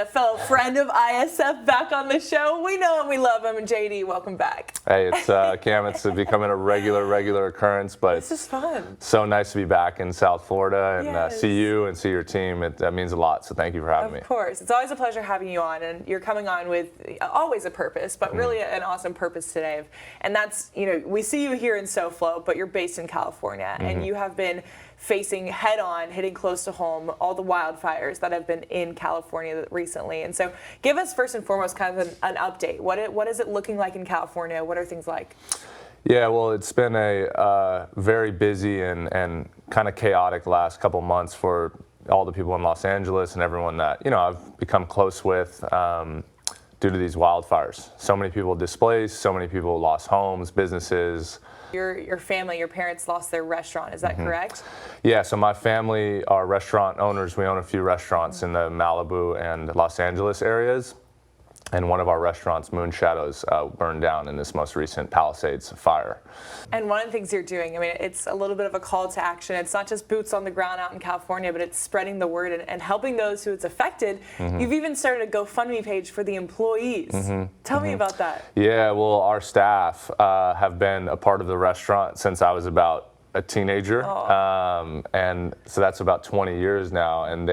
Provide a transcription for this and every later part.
fellow friend of ISF back on the show. We know and we love him. And JD, welcome back. Hey, it's Cam. It's becoming a regular occurrence, but this is fun. So nice to be back in South Florida and see you and see your team. That means a lot. So thank you for having me. Of course, it's always a pleasure having you on, and you're coming on with always a purpose, but really an awesome purpose today. And that's, we see you here in SoFlo, but you're based in California, and you have been facing head-on, hitting close to home, all the wildfires that have been in California recently. And so give us first and foremost kind of an update. What is it looking like in California? What are things like? Yeah, well, it's been a very busy and kind of chaotic last couple months for all the people in Los Angeles and everyone that, I've become close with due to these wildfires. So many people displaced, so many people lost homes, businesses. Your family, your parents lost their restaurant, is that correct? Yeah, so my family are restaurant owners. We own a few restaurants in the Malibu and Los Angeles areas. And one of our restaurants, Moon Shadows, burned down in this most recent Palisades fire. And one of the things you're doing, it's a little bit of a call to action. It's not just boots on the ground out in California, but it's spreading the word and helping those who it's affected. You've even started a GoFundMe page for the employees. Tell me about that. Yeah, well, our staff have been a part of the restaurant since I was about a teenager. And so that's about 20 years now. And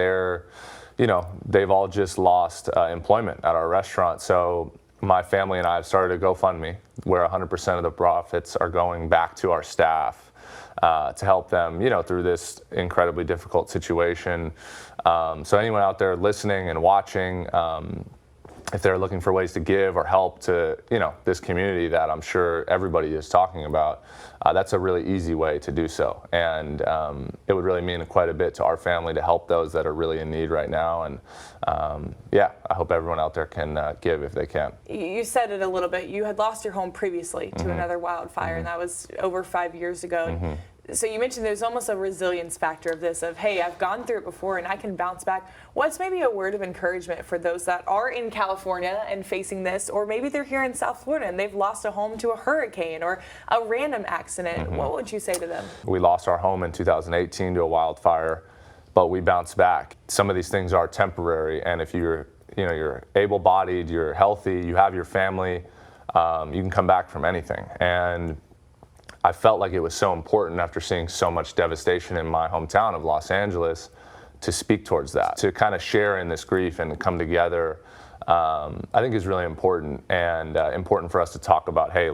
they've all just lost employment at our restaurant. So my family and I have started a GoFundMe where 100% of the profits are going back to our staff to help them, through this incredibly difficult situation. So anyone out there listening and watching, if they're looking for ways to give or help to, this community that I'm sure everybody is talking about, that's a really easy way to do so. And it would really mean quite a bit to our family to help those that are really in need right now. And I hope everyone out there can give if they can. You said it a little bit. You had lost your home previously to another wildfire, and that was over 5 years ago. So you mentioned there's almost a resilience factor of this, of, hey, I've gone through it before and I can bounce back. What's maybe a word of encouragement for those that are in California and facing this, or maybe they're here in South Florida and they've lost a home to a hurricane or a random accident? What would you say to them? We lost our home in 2018 to a wildfire, but we bounced back. Some of these things are temporary, and if you're able-bodied, you're healthy, you have your family, you can come back from anything. And I felt like it was so important after seeing so much devastation in my hometown of Los Angeles to speak towards that, to kind of share in this grief and come together. I think is really important, and important for us to talk about, hey,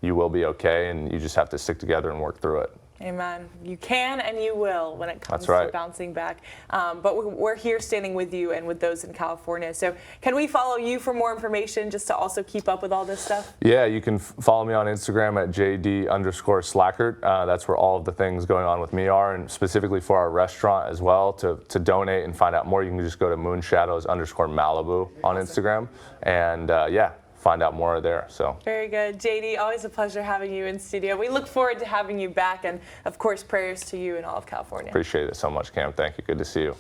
you will be okay, and you just have to stick together and work through it. Amen. You can and you will when it comes to bouncing back. But we're here standing with you and with those in California. So can we follow you for more information just to also keep up with all this stuff? Yeah, you can follow me on Instagram at JD_Slajchert. That's where all of the things going on with me are, and specifically for our restaurant as well. To donate and find out more, you can just go to moonshadows_Malibu on Instagram. And find out more there. So very good. JD, always a pleasure having you in studio. We look forward to having you back, and of course prayers to you and all of California. Appreciate it so much, Cam. Thank you. Good to see you.